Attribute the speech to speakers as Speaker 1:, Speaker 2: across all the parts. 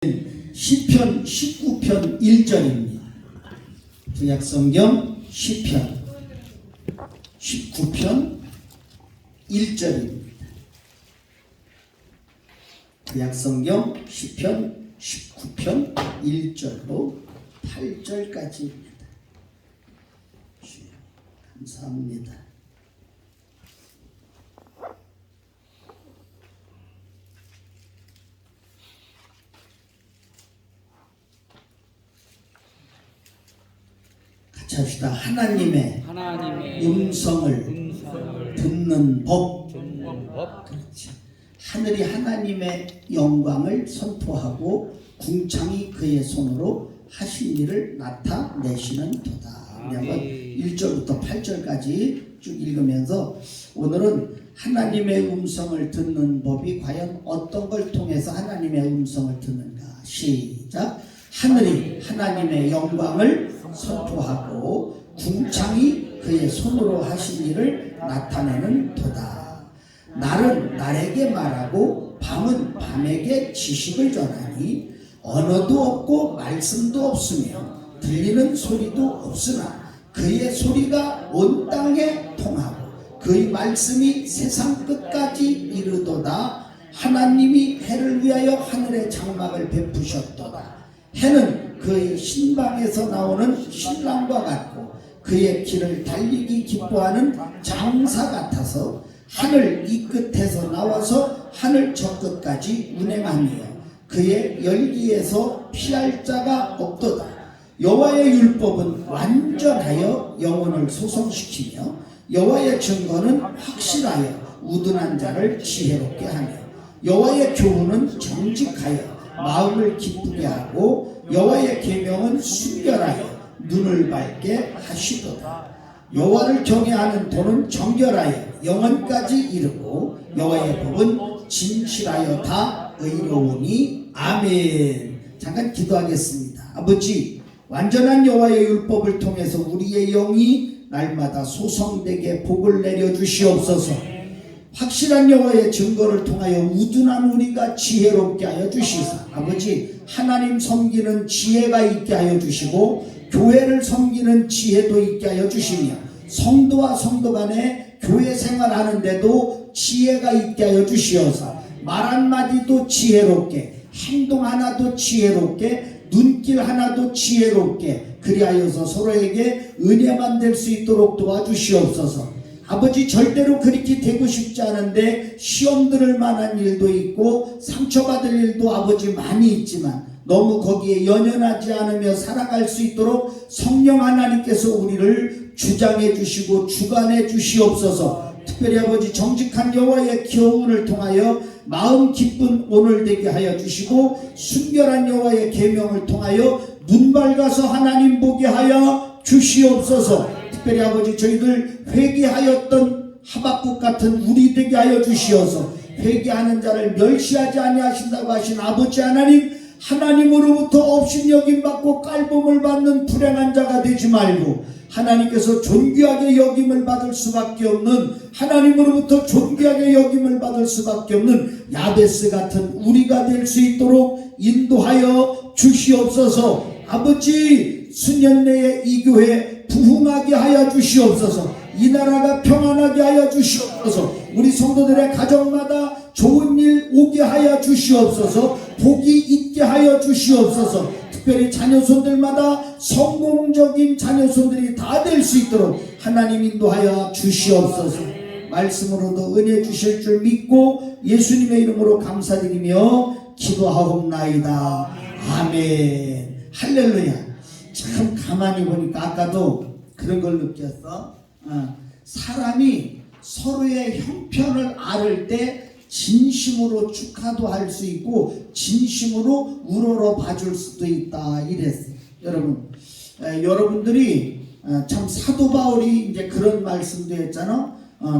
Speaker 1: 시편 19편 1절입니다. 구약성경 시편 19편 1절입니다. 구약성경 시편 19편 1절로 8절까지입니다. 감사합니다. 같이 합시다. 하나님의 음성을 듣는 법. 그렇지. 하늘이 하나님의 영광을 선포하고 궁창이 그의 손으로 하신 일을 나타내시는 도다. 우리 한번 1절부터 8절까지 쭉 읽으면서 오늘은 하나님의 음성을 듣는 법이 과연 어떤 걸 통해서 하나님의 음성을 듣는가. 시작. 하늘이 하나님의 영광을 선포하고 궁창이 그의 손으로 하신 일을 나타내는 도다. 날은 날에게 말하고 밤은 밤에게 지식을 전하니 언어도 없고 말씀도 없으며 들리는 소리도 없으나 그의 소리가 온 땅에 통하고 그의 말씀이 세상 끝까지 이르도다. 하나님이 해를 위하여 하늘의 장막을 베푸셨도다. 해는 그의 신방에서 나오는 신랑과 같고 그의 길을 달리기 기뻐하는 장사 같아서 하늘 이 끝에서 나와서 하늘 저 끝까지 운행하며 그의 열기에서 피할 자가 없도다. 여호와의 율법은 완전하여 영혼을 소성시키며 여호와의 증거는 확실하여 우둔한 자를 지혜롭게 하며 여호와의 교훈은 정직하여 마음을 기쁘게 하고 여호와의 계명은 순결하여 눈을 밝게 하시도다. 여호와를 경외하는 도는 정결하여 영원까지 이르고 여호와의 법은 진실하여 다 의로우니. 아멘. 잠깐 기도하겠습니다. 아버지, 완전한 여호와의 율법을 통해서 우리의 영이 날마다 소성되게 복을 내려주시옵소서. 확실한 여호와의 증거를 통하여 우둔한 우리가 지혜롭게 하여 주시사 아버지, 하나님 섬기는 지혜가 있게 하여 주시고 교회를 섬기는 지혜도 있게 하여 주시며 성도와 성도 간에 교회 생활하는데도 지혜가 있게 하여 주시어서 말 한마디도 지혜롭게, 행동 하나도 지혜롭게, 눈길 하나도 지혜롭게 그리하여서 서로에게 은혜만 될 수 있도록 도와주시옵소서. 아버지, 절대로 그렇게 되고 싶지 않은데 시험 들을 만한 일도 있고 상처받을 일도 아버지 많이 있지만 너무 거기에 연연하지 않으며 살아갈 수 있도록 성령 하나님께서 우리를 주장해 주시고 주관해 주시옵소서. 특별히 아버지, 정직한 여호와의 교훈을 통하여 마음 기쁜 오늘 되게 하여 주시고 순결한 여호와의 계명을 통하여 눈 밝아서 하나님 보게 하여 주시옵소서. 특별히 아버지, 저희들 회개하였던 하박국 같은 우리 되게 하여 주시어서 회개하는 자를 멸시하지 아니하신다고 하신 아버지 하나님, 하나님으로부터 업신여김 받고 깔봄을 받는 불행한 자가 되지 말고 하나님께서 존귀하게 여김을 받을 수밖에 없는, 하나님으로부터 존귀하게 여김을 받을 수밖에 없는 야베스 같은 우리가 될 수 있도록 인도하여 주시옵소서. 아버지, 수년 내에 이 교회 부흥하게 하여 주시옵소서. 이 나라가 평안하게 하여 주시옵소서. 우리 성도들의 가정마다 좋은 일 오게 하여 주시옵소서. 복이 있게 하여 주시옵소서. 특별히 자녀손들마다 성공적인 자녀손들이 다 될 수 있도록 하나님 인도하여 주시옵소서. 말씀으로도 은혜 주실 줄 믿고 예수님의 이름으로 감사드리며 기도하옵나이다. 아멘. 할렐루야. 참 가만히 보니까 아까도 그런 걸 느꼈어. 사람이 서로의 형편을 앓을 때 진심으로 축하도 할 수 있고 진심으로 우러러 봐줄 수도 있다 이랬어요. 여러분들이 참 사도 바울이 이제 그런 말씀도 했잖아.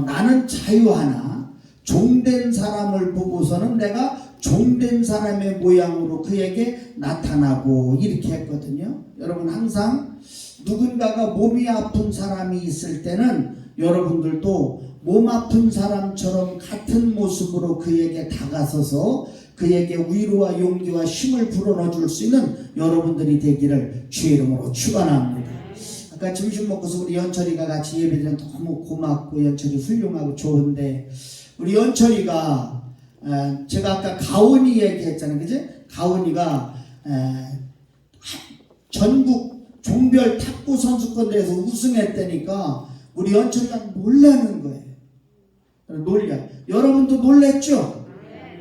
Speaker 1: 나는 자유하나 종된 사람을 보고서는 내가 종된 사람의 모양으로 그에게 나타나고 이렇게 했거든요. 여러분, 항상 누군가가 몸이 아픈 사람이 있을 때는 여러분들도 몸 아픈 사람처럼 같은 모습으로 그에게 다가서서 그에게 위로와 용기와 힘을 불어넣어 줄 수 있는 여러분들이 되기를 주의 이름으로 축원합니다. 아까 점심 먹고서 우리 연철이가 같이 예배드리면 너무 고맙고 연철이 훌륭하고 좋은데, 우리 연철이가 제가 아까 가온이 얘기했잖아요, 그지? 가온이가 전국 종별 탁구 선수권대회에서 우승했다니까 우리 연철이가 놀라는 거예요. 놀려. 여러분도 놀랬죠?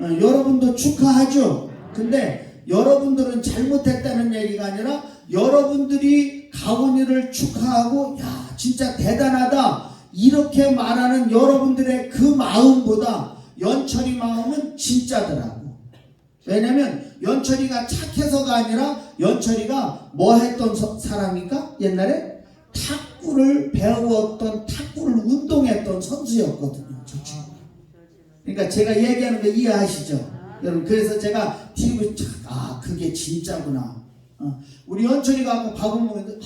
Speaker 1: 여러분도 축하하죠? 근데 여러분들은 잘못했다는 얘기가 아니라 여러분들이 가온이를 축하하고 야 진짜 대단하다 이렇게 말하는 여러분들의 그 마음보다 연철이 마음은 진짜더라고. 왜냐면 연철이가 착해서가 아니라 연철이가 뭐 했던 사람입니까? 옛날에 탁구를 배웠던, 탁구를 운동했던 선수였거든요. 저 친구. 그러니까 제가 얘기하는 거 이해하시죠? 여러분, 그래서 제가 TV 그게 진짜구나. 우리 연철이가 아까 밥을 먹는데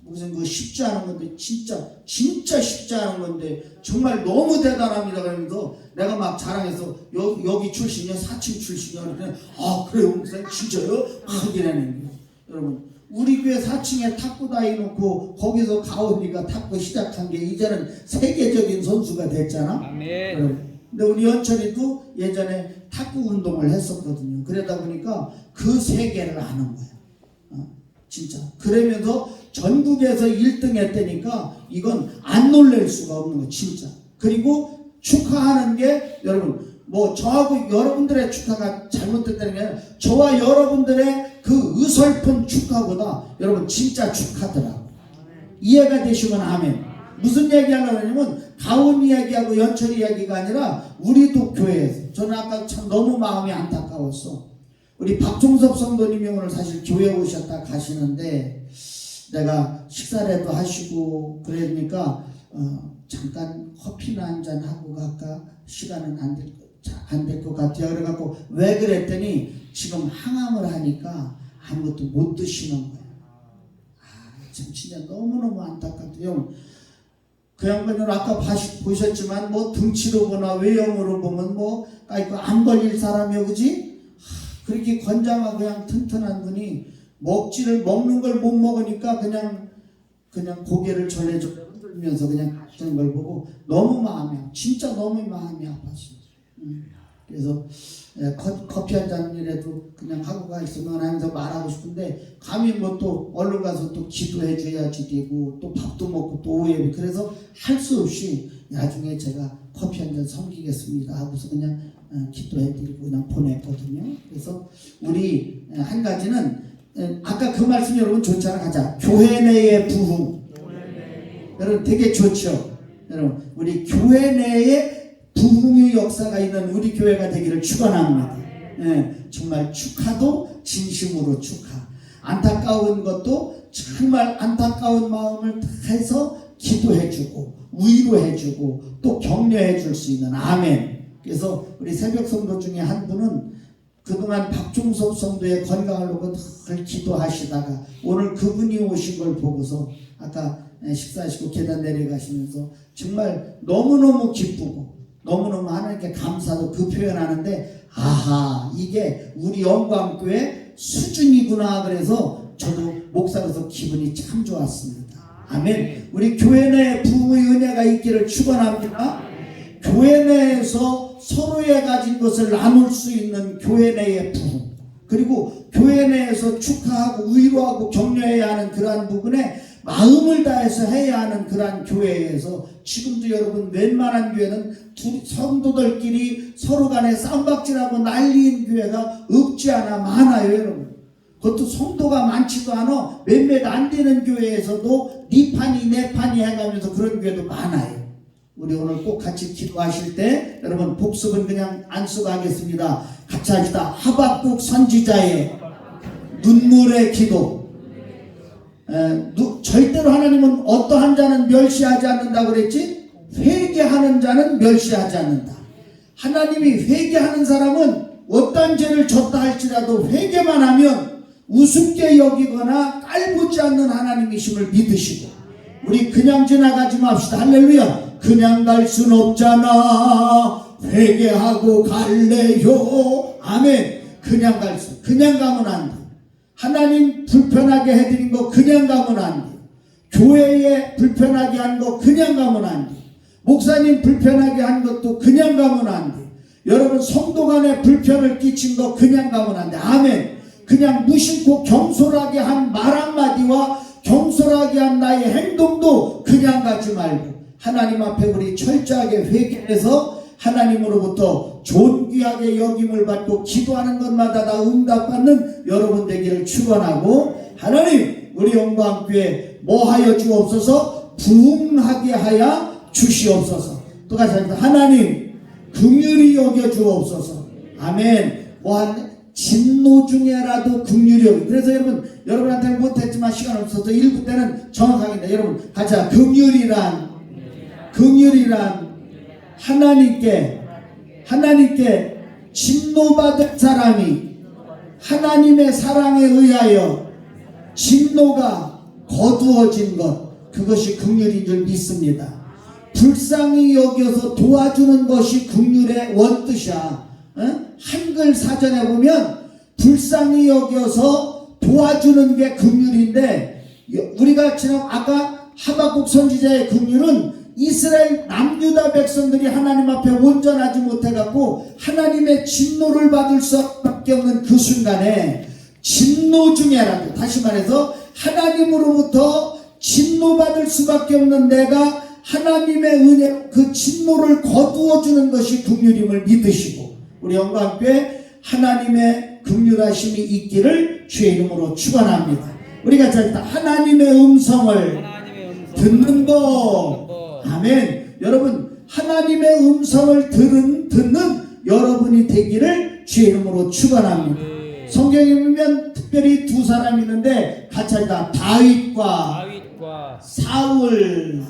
Speaker 1: 무슨 그 쉽지 않은 건데 진짜 쉽지 않은 건데 정말 너무 대단합니다. 그러면서 내가 막 자랑해서 여기 출신이요, 4층 출신이요. 그냥 그래요, 목사님 진짜요? 이라는 거예요. 여러분, 우리 교회 4층에 탁구다 해놓고 거기서 가온이가 탁구 시작한 게 이제는 세계적인 선수가 됐잖아.
Speaker 2: 아멘.
Speaker 1: 여러분. 근데 우리 연철이도 예전에 탁구 운동을 했었거든요. 그러다 보니까 그 세계를 아는 거야. 진짜. 그러면서 전국에서 1등 했다니까 이건 안 놀랄 수가 없는 거 진짜. 그리고 축하하는 게 여러분 뭐 저하고 여러분들의 축하가 잘못됐다는 게 아니라 저와 여러분들의 그 의설픈 축하보다 여러분 진짜 축하더라고. 이해가 되시면 아멘. 무슨 얘기 하려고 하냐면 가온 이야기하고 연철 이야기가 아니라 우리도 교회에서, 저는 아까 참 너무 마음이 안타까웠어. 우리 박종섭 성도님이 오늘 사실 교회 오셨다 가시는데 내가 식사라도 하시고 그러니까 잠깐 커피나 한잔 하고 갈까? 시간은 안 될 것 같아요. 그래갖고 왜 그랬더니 지금 항암을 하니까 아무것도 못 드시는 거예요. 참 진짜 너무너무 안타깝대요. 그 양반은 아까 보셨지만 뭐 등치로 보나 외형으로 보면 뭐 안 걸릴 사람이요, 그지? 그렇게 건장하고 그냥 튼튼한 분이 먹는 걸 못 먹으니까 그냥 고개를 절레절레 흔들면서 그냥 가시는 걸 보고 너무 진짜 너무 마음이 아팠어요. 그래서 커피 한 잔이라도 그냥 하고 가 있으면 하면서 말하고 싶은데 감히 뭐 또 얼른 가서 또 기도해 줘야지 되고 또 밥도 먹고 또 오해, 그래서 할 수 없이 나중에 제가 커피 한 잔 섬기겠습니다 하고서 그냥 기도해 드리고 그냥 보냈거든요. 그래서 우리 한 가지는 아까 그 말씀 여러분 좋잖아. 가자. 교회 내의 부흥. 여러분 되게 좋죠. 여러분 우리 교회 내에 부흥의 역사가 있는 우리 교회가 되기를 축원합니다. 정말 축하도 진심으로 축하. 안타까운 것도 정말 안타까운 마음을 다해서 기도해주고 위로해주고 또 격려해줄 수 있는 아멘. 그래서 우리 새벽 성도 중에 한 분은 그동안 박종섭 성도의 건강을 놓고 늘 기도하시다가 오늘 그분이 오신 걸 보고서 아까 식사하시고 계단 내려가시면서 정말 너무너무 기쁘고 너무너무 하나님께 감사도 그 표현하는데 이게 우리 영광교회 수준이구나. 그래서 저도 목사로서 기분이 참 좋았습니다. 아멘. 우리 교회 내에 부흥의 은혜가 있기를 축원합니다. 교회 내에서 서로의 가진 것을 나눌 수 있는 교회 내의 부흥, 그리고 교회 내에서 축하하고 위로하고 격려해야 하는 그러한 부분에 마음을 다해서 해야 하는 그러한 교회에서 지금도 여러분 웬만한 교회는 성도들끼리 서로 간에 쌈박질하고 난리인 교회가 없지 않아 많아요. 여러분 그것도 성도가 많지도 않아 몇몇 안 되는 교회에서도 네 판이 내 판이 해가면서 그런 교회도 많아요. 우리 오늘 꼭 같이 기도하실 때 여러분 복습은 그냥 안 쓰고 하겠습니다. 같이 합시다. 하박국 선지자의 눈물의 기도. 절대로 하나님은 어떠한 자는 멸시하지 않는다고 그랬지? 회개하는 자는 멸시하지 않는다. 하나님이 회개하는 사람은 어떤 죄를 졌다 할지라도 회개만 하면 우습게 여기거나 깔보지 않는 하나님이심을 믿으시고 우리 그냥 지나가지 맙시다. 할렐루야. 그냥 갈 순 없잖아. 회개하고 갈래요. 아멘. 그냥 가면 안 돼. 하나님 불편하게 해드린 거 그냥 가면 안 돼. 교회에 불편하게 한 거 그냥 가면 안 돼. 목사님 불편하게 한 것도 그냥 가면 안 돼. 여러분 성도 간에 불편을 끼친 거 그냥 가면 안 돼. 아멘. 그냥 무심코 경솔하게 한 말 한마디와 경솔하게 한 나의 행동도 그냥 가지 말고 하나님 앞에 우리 철저하게 회개해서 하나님으로부터 존귀하게 여김을 받고 기도하는 것마다 다 응답받는 여러분 되기를 축원하고, 하나님 우리 영광교회 뭐하여 주옵소서, 부흥하게 하여 주시옵소서. 또 같이 합니다. 하나님 긍휼히 여겨 주옵소서. 아멘. 뭐한 진노 중에라도 긍휼히 여겨. 그래서 여러분한테는 못했지만 시간 없어서 1부 때는 정확하게 여러분 같이 긍휼이란 하나님께 진노받은 사람이 하나님의 사랑에 의하여 진노가 거두어진 것, 그것이 긍휼인 줄 믿습니다. 불쌍히 여겨서 도와주는 것이 긍휼의 원뜻이야. 한글 사전에 보면 불쌍히 여겨서 도와주는 게 긍휼인데, 우리가 지금 아까 하박국 선지자의 긍휼은 이스라엘 남유다 백성들이 하나님 앞에 온전하지 못해갖고 하나님의 진노를 받을 수밖에 없는 그 순간에 진노 중에라도, 다시 말해서 하나님으로부터 진노받을 수밖에 없는 내가 하나님의 은혜 그 진노를 거두어주는 것이 긍휼임을 믿으시고, 우리 영광교회 하나님의 긍휼하심이 있기를 주의 이름으로 축원합니다. 우리가 자 하나님의 음성을 듣는 것. 아멘. 여러분 하나님의 음성을 듣는 여러분이 되기를 주의 이름으로 축원합니다. 성경에 보면 특별히 두 사람이 있는데 같이 합니다. 다윗과 사울.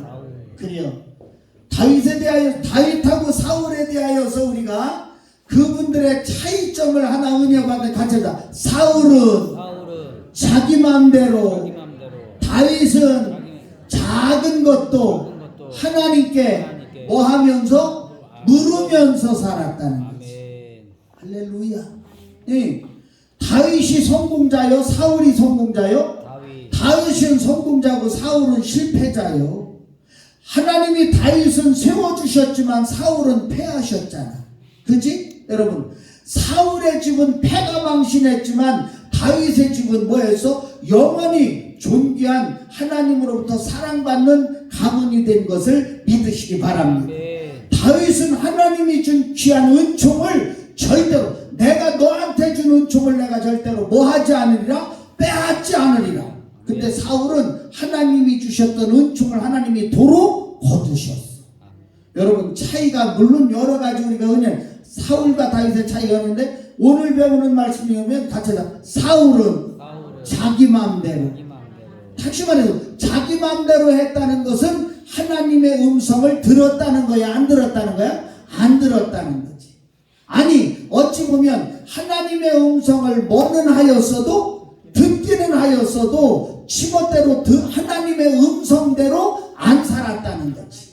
Speaker 1: 그래요. 다윗하고 사울에 대하여서 우리가 그분들의 차이점을 하나 은혜받는 같이 합니다. 사울은 자기 마음대로, 다윗은 작은 것도 하나님께 뭐 하면서 물으면서 살았다는 거지. 할렐루야. 네. 다윗이 성공자요, 사울이 성공자요? 다윗은 성공자고 사울은 실패자요. 하나님이 다윗은 세워주셨지만 사울은 패하셨잖아. 그지? 여러분, 사울의 집은 패가 망신했지만 다윗의 집은 뭐였어? 영원히 존귀한 하나님으로부터 사랑받는 가문이 된 것을 믿으시기 바랍니다. 다윗은 하나님이 준 귀한 은총을 절대로, 내가 너한테 준 은총을 내가 절대로 뭐하지 않으리라? 빼앗지 않으리라. 근데 사울은 하나님이 주셨던 은총을 하나님이 도로 거두셨어. 여러분 차이가 물론 여러 가지 우리가 은혜, 사울과 다윗의 차이가 있는데 오늘 배우는 말씀이 오면 같이 사울은 자기 마음대로, 다시 말해서 자기 마음대로 했다는 것은 하나님의 음성을 들었다는 거야, 안 들었다는 거야? 안 들었다는 거지. 아니 어찌 보면 하나님의 음성을 뭐는 하였어도, 듣기는 하였어도 지멋대로 하나님의 음성대로 안 살았다는 거지.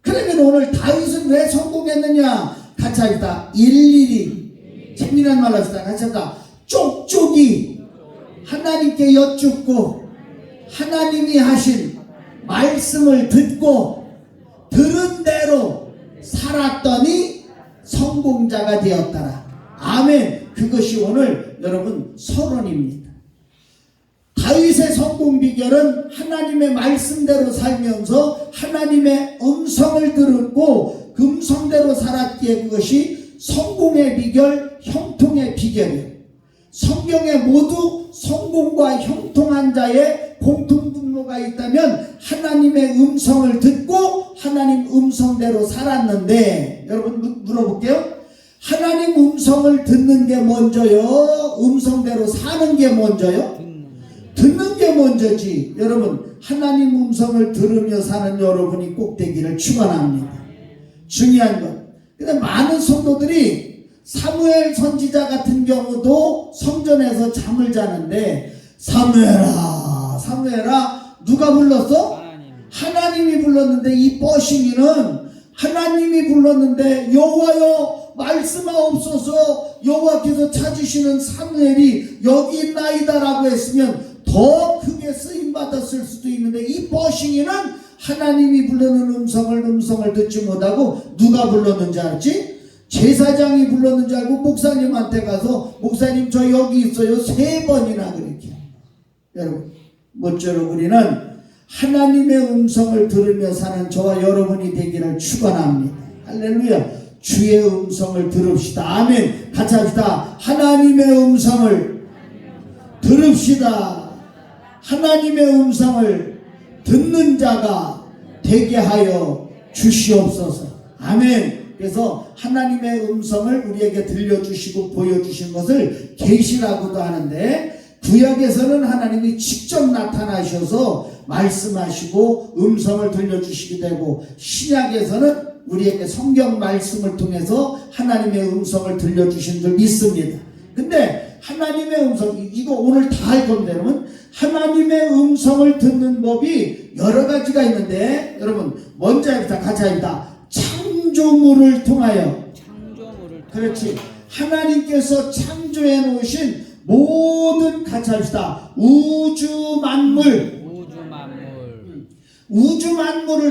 Speaker 1: 그러면 오늘 다윗은 왜 성공했느냐? 같이 합시다. 일일이, 재미난 말로 합시다. 같이 합시다. 쪽쪽이 하나님께 여쭙고 하나님이 하신 말씀을 듣고 들은 대로 살았더니 성공자가 되었더라. 아멘. 그것이 오늘 여러분 서론입니다. 다윗의 성공 비결은 하나님의 말씀대로 살면서 하나님의 음성을 들었고 그 음성대로 살았기에 그것이 성공의 비결, 형통의 비결이에요. 성경에 모두 성공과 형통한 자의 공통분모가 있다면 하나님의 음성을 듣고 하나님 음성대로 살았는데, 여러분 물어볼게요. 하나님 음성을 듣는 게 먼저요? 음성대로 사는 게 먼저요? 듣는 게 먼저지. 여러분 하나님 음성을 들으며 사는 여러분이 꼭 되기를 축원합니다. 중요한 것. 근데 많은 성도들이 사무엘 선지자 같은 경우도 성전에서 잠을 자는데, 사무엘아 누가 불렀어? 하나님이 불렀는데 이 뻐싱이는 하나님이 불렀는데 여호와여 말씀하옵소서 여호와께서 찾으시는 사무엘이 여기 있나이다라고 했으면 더 크게 쓰임받았을 수도 있는데 이 버싱이는 하나님이 부르는 음성을 듣지 못하고 누가 불렀는지 알지? 제사장이 불렀는지 알고 목사님한테 가서 목사님 저 여기 있어요 3번이나 그렇게. 여러분 모쪼록 우리는 하나님의 음성을 들으며 사는 저와 여러분이 되기를 축원합니다. 할렐루야. 주의 음성을 들읍시다. 아멘. 같이 합시다. 하나님의 음성을 들읍시다. 하나님의 음성을 듣는 자가 되게 하여 주시옵소서. 아멘. 그래서 하나님의 음성을 우리에게 들려주시고 보여주신 것을 계시라고도 하는데 구약에서는 하나님이 직접 나타나셔서 말씀하시고 음성을 들려주시게 되고 신약에서는 우리에게 성경 말씀을 통해서 하나님의 음성을 들려주신 줄 믿습니다. 근데 하나님의 음성 이거 오늘 다 할 겁니다. 여러분 하나님의 음성을 듣는 법이 여러 가지가 있는데 여러분 먼저 합시다. 같이 합시다. 창조물을 통하여 그렇지 하나님께서 창조해 놓으신 모든 같이 합시다. 우주 만물을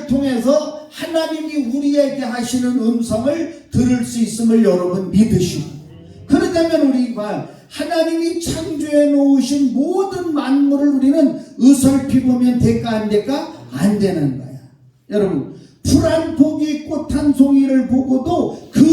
Speaker 1: 통해서 하나님이 우리에게 하시는 음성을 들을 수 있음을 여러분 믿으시고 그렇다면 우리가 하나님이 창조해 놓으신 모든 만물을 우리는 어설피보면 될까 안 될까? 안 되는 거야. 여러분 풀 한 포기 꽃 한 송이를 보고도 그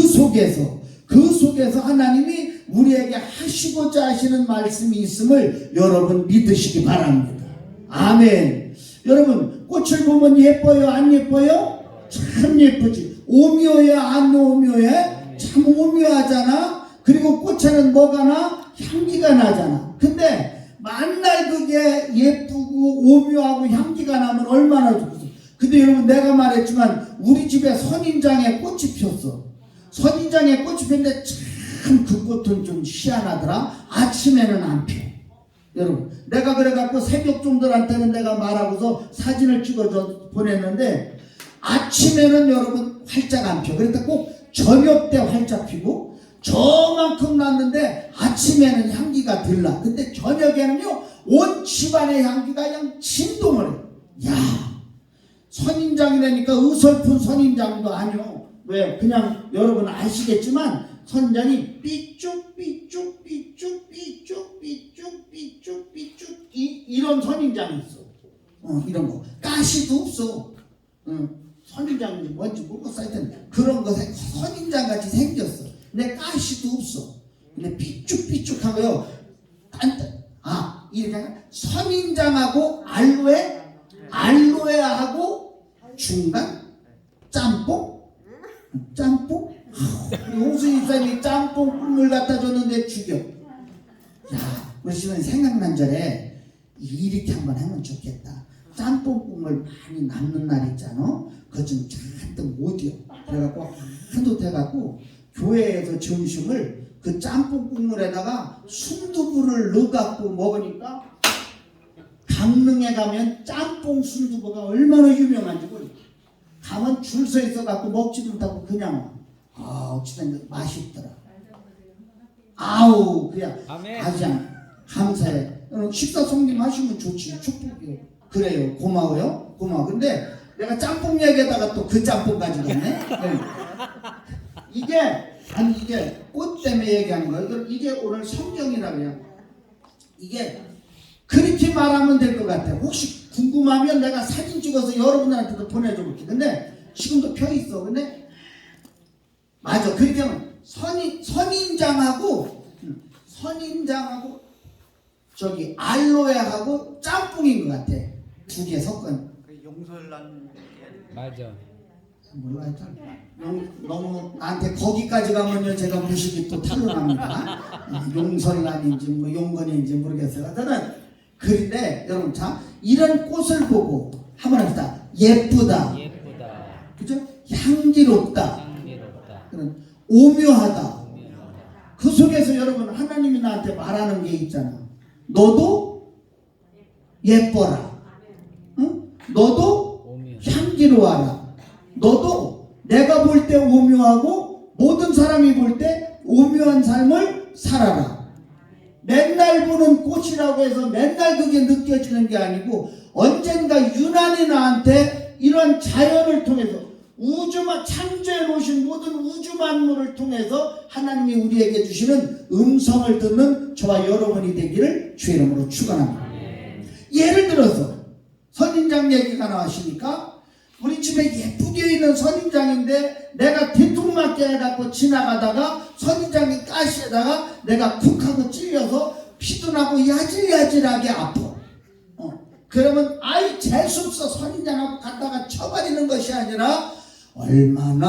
Speaker 1: 속에서 하나님이 우리에게 하시고자 하시는 말씀이 있음을 여러분 믿으시기 바랍니다. 아멘. 여러분 꽃을 보면 예뻐요 안 예뻐요? 참 예쁘지. 오묘해 안 오묘해? 참 오묘하잖아. 그리고 꽃에는 뭐가 나? 향기가 나잖아. 근데 만날 그게 예쁘고 오묘하고 향기가 나면 얼마나 좋겠어. 근데 여러분 내가 말했지만 우리 집에 선인장에 꽃이 피었어. 선인장에 꽃이 피었는데 참 그 꽃은 좀 희한하더라. 아침에는 안 피어. 여러분 내가 그래갖고 새벽종들한테는 내가 말하고서 사진을 찍어서 보냈는데 아침에는 여러분 활짝 안 피어. 그러니까 꼭 저녁 때 활짝 피고 저만큼 났는데 아침에는 향기가 덜 나. 근데 저녁에는요 온 집안의 향기가 그냥 진동을 해. 야 선인장이라니까 어설픈 선인장도 아니요. 왜? 그냥 여러분 아시겠지만 선인장이 삐쭉 이런 선인장이 있어. 이런 거 가시도 없어. 선인장이 뭔지 모르겠어. 하여튼 그런 거 선인장 같이 생겼어. 근데 가시도 없어. 근데 삐쭉삐쭉하고요. 이렇게 선인장하고 알로에하고 중간 짬뽕. 홍수희 집사님이 짬뽕 국물 갖다 줬는데 죽여. 야, 우리 집은 생각난 절에 이렇게 한번 하면 좋겠다. 짬뽕 국물 많이 남는 날 있잖아. 그거 좀 잔뜩 못 이어. 그래갖고 한도 돼갖고 교회에서 점심을 그 짬뽕 국물에다가 순두부를 넣어갖고 먹으니까 강릉에 가면 짬뽕 순두부가 얼마나 유명한지 몰라. 가면 줄 서 있어갖고 먹지도 못하고 그냥 어찌된 맛있더라. 그냥 아주 감사해. 식사 성님하시면 좋지. 축복이요. 그래요. 고마워요. 근데 내가 짬뽕 얘기에다가 또 그 짬뽕 가져갔네. 이게 꽃 때문에 얘기하는 거예요. 이게 오늘 성경이라고요. 이게 그렇게 말하면 될 것 같아요. 혹시 궁금하면 내가 사진 찍어서 여러분들한테도 보내줘 볼게. 근데 지금도 펴 있어. 근데 맞아. 그렇게 하면 선인장하고 저기 알로에하고 짬뽕인 것 같아. 두 개 섞은.
Speaker 2: 용설란
Speaker 3: 맞아.
Speaker 1: 몰라 하여튼 너무 나한테 거기까지 가면요 제가 무식이 또 탄로납니다. 용설란인지 뭐 용건인지 모르겠어요. 하여튼 그런데 여러분 자 이런 꽃을 보고 한번 합시다. 예쁘다. 그죠? 향기롭다. 그런 오묘하다. 그 속에서 여러분 하나님이 나한테 말하는 게 있잖아. 너도 예뻐라. 응? 너도 향기로워라. 너도 내가 볼 때 오묘하고 모든 사람이 볼 때 오묘한 삶을 살아라. 맨날 보는 꽃이라고 해서 맨날 그게 느껴지는 게 아니고 언젠가 유난히 나한테 이런 자연을 통해서 우주만 창조해 놓으신 모든 우주 만물을 통해서 하나님이 우리에게 주시는 음성을 듣는 저와 여러분이 되기를 주의 이름으로 축원합니다. 예를 들어서 선인장 얘기가 나왔으니까 우리 집에 예쁘게 있는 선인장인데 내가 뒤통맞게 해갖고 지나가다가 선인장이 가시에다가 내가 쿡 하고 찔려서 피도 나고 야질야질하게 아파. 그러면 아이 재수없어 선인장하고 갖다가 쳐버리는 것이 아니라 얼마나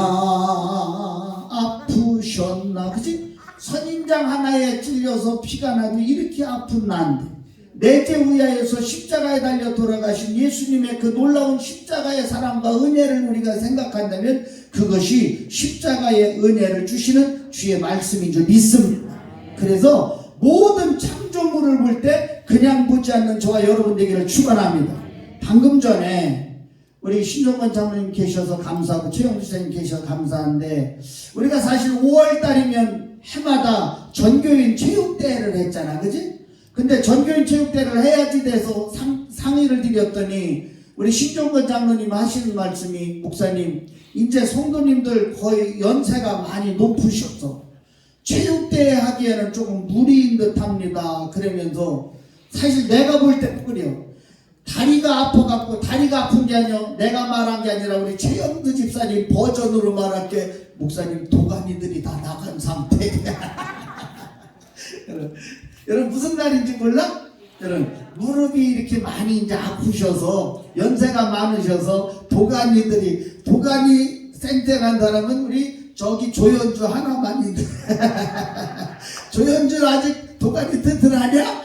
Speaker 1: 아프셨나, 그치? 선인장 하나에 찔려서 피가 나도 이렇게 아픈 난데 넷째 의하여서 십자가에 달려 돌아가신 예수님의 그 놀라운 십자가의 사랑과 은혜를 우리가 생각한다면 그것이 십자가의 은혜를 주시는 주의 말씀인 줄 믿습니다. 그래서 모든 창조물을 볼 때 그냥 보지 않는 저와 여러분 되기를 축원합니다. 방금 전에 우리 신종건 장로님 계셔서 감사하고 최영주 선생님 계셔서 감사한데 우리가 사실 5월달이면 해마다 전교인 체육대회를 했잖아, 그지? 근데 전교인 체육대회를 해야지 돼서 상의를 드렸더니 우리 신종건 장로님 하시는 말씀이 목사님 이제 성도님들 거의 연세가 많이 높으셨어. 체육대회 하기에는 조금 무리인 듯 합니다. 그러면서 사실 내가 볼 때 그래요. 다리가 아파갖고 다리가 아픈 게 아니라 내가 말한 게 아니라 우리 최영두 집사님 버전으로 말할게 목사님 도가니들이 다 나간 상태야. 여러분 무슨 말인지 몰라? 여러분 무릎이 이렇게 많이 이제 아프셔서 연세가 많으셔서 도가니 생생한 사람은 우리 저기 조연주 하나만인데 조연주 아직 도가니 튼튼하냐?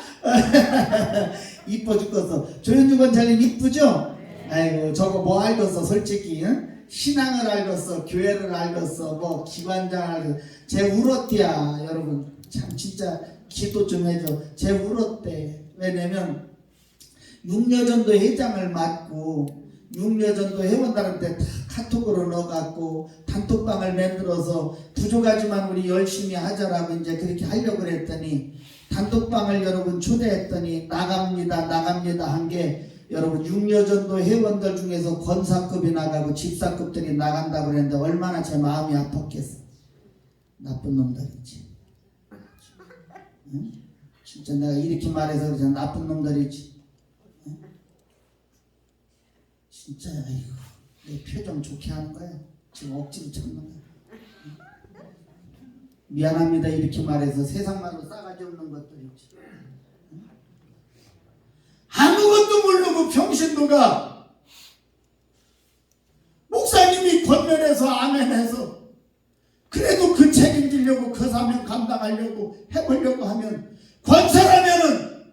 Speaker 1: 이뻐 죽겠어. 조연주 권사님 이쁘죠? 아이고 저거 뭐 알겠어 솔직히. 응? 신앙을 알겠어, 교회를 알겠어, 뭐 기관장 알겠어. 쟤 울었대야. 여러분 참 진짜 기도 좀 해줘. 쟤 울었대. 왜냐면 육려전도 회장을 맡고 육려전도 회원들한테 다 카톡으로 넣어갖고 단톡방을 만들어서 부족하지만 우리 열심히 하자라고 이제 그렇게 하려고 그랬더니 단톡방을 여러분 초대했더니 나갑니다 한 게 여러분 육려전도 회원들 중에서 권사급이 나가고 집사급들이 나간다고 그랬는데 얼마나 제 마음이 아팠겠어. 나쁜 놈들이지. 응? 진짜 내가 이렇게 말해서 그러잖아. 나쁜 놈들이지. 응? 진짜 아이고 내 표정 좋게 하는 거야. 지금 억지로 참는 거야. 응? 미안합니다 이렇게 말해서 세상 말로 싸가지 없는 것들이지. 응? 아무것도 모르고 평신도가 목사님이 권면해서 아멘해서 그래도 그 책임지려고 그 사명 감당하려고 해보려고 하면 권사라면은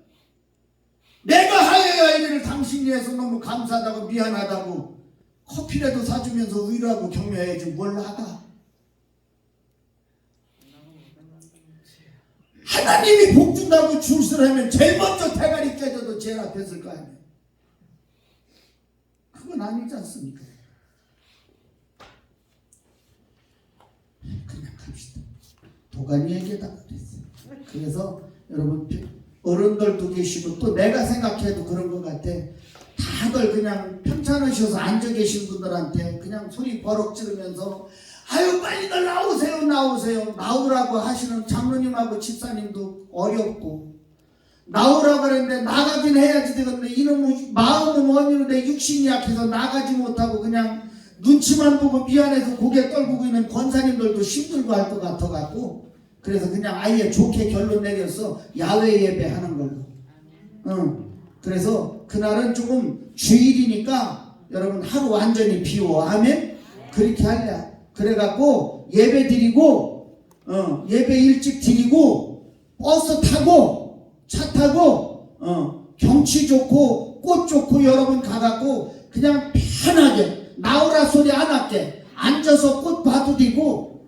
Speaker 1: 내가 하여야 할 일을 당신이 해서 너무 감사하다고 미안하다고 커피라도 사주면서 위로하고 격려해야지 뭘 하다. 하나님이 복 준다고 줄 서라면 제일 먼저 대가리 깨져도 제일 앞에 쓸 거 아니에요. 그건 아니지 않습니까? 그냥 갑시다. 도가니에게다 그랬어요. 그래서 여러분 어른들도 계시고 또 내가 생각해도 그런 것 같아. 다들 그냥 편찮으셔서 앉아 계신 분들한테 그냥 소리 버럭 지르면서 아유 빨리들 나오세요 나오라고 하시는 장로님하고 집사님도 어렵고 나오라고 그랬는데 나가긴 해야지 되겠는데 이놈의 마음은 원이는데 육신이 약해서 나가지 못하고 그냥 눈치만 보고 미안해서 고개 떨구고 있는 권사님들도 힘들고 할 것 같아갖고 그래서 그냥 아예 좋게 결론 내렸어. 야외 예배 하는 걸로. 그래서 그날은 조금 주일이니까 여러분 하루 완전히 비워. 아멘? 그렇게 하려. 그래갖고 예배 드리고 예배 일찍 드리고 버스 타고 차 타고 경치 좋고 꽃 좋고 여러분 가갖고 그냥 편하게 나오라 소리 안 할게. 앉아서 꽃 봐도 되고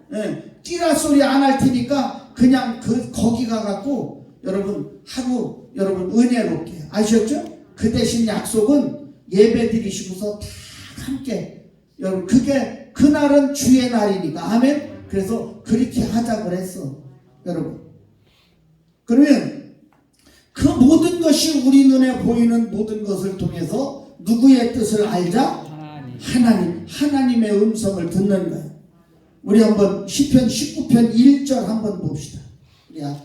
Speaker 1: 뛰라 소리 안 할 테니까 그냥 거기 가갖고 여러분 하루 여러분 은혜롭게 아셨죠? 그 대신 약속은 예배 드리시고서 다 함께 여러분 그게 그날은 주의 날이니까 아멘. 그래서 그렇게 하자 그랬어. 여러분. 그러면 그 모든 것이 우리 눈에 보이는 모든 것을 통해서 누구의 뜻을 알자? 하나님의 음성을 듣는 거예요. 우리 한번 시편 19편 1절 한번 봅시다. 우리 아까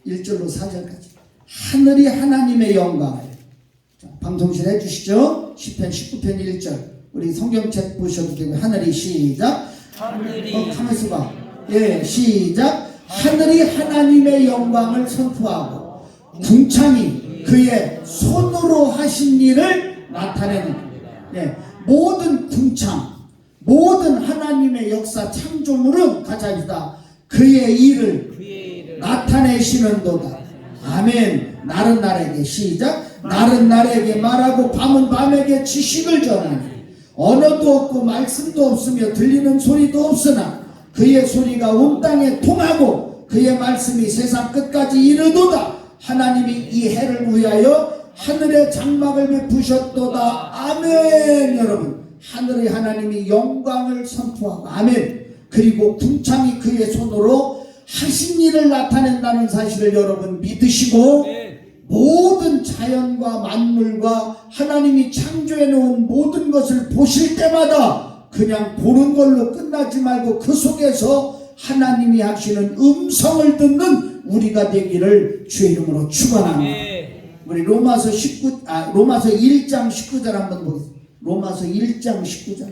Speaker 1: 1절로 4절까지. 하늘이 하나님의 영광을. 자, 방송실 해주시죠. 시편 19편 1절. 우리 성경책 보셔도 되고 하늘이 시작.
Speaker 2: 하늘이
Speaker 1: 가만히 있어봐. 예, 시작. 하늘이 하나님의 영광을 선포하고 궁창이 그의 손으로 하신 일을 나타내는. 예, 모든 궁창, 모든 하나님의 역사 창조물은 가자이다. 그의 일을 나타내시는도다. 아멘. 날은 날에게 시작. 날은 날에게 말하고 밤은 밤에게 지식을 전하니 언어도 없고 말씀도 없으며 들리는 소리도 없으나 그의 소리가 온 땅에 통하고 그의 말씀이 세상 끝까지 이르도다. 하나님이 이 해를 위하여 하늘의 장막을 베푸셨도다. 아멘. 여러분, 하늘의 하나님이 영광을 선포하고 아멘. 그리고 궁창이 그의 손으로 하신 일을 나타낸다는 사실을 여러분 믿으시고 모든 자연과 만물과 하나님이 창조해 놓은 모든 것을 보실 때마다 그냥 보는 걸로 끝나지 말고 그 속에서 하나님이 하시는 음성을 듣는 우리가 되기를 주의 이름으로 축원합니다. 우리 로마서 1장 19절 한번 보겠습니다. 로마서 1장 19절.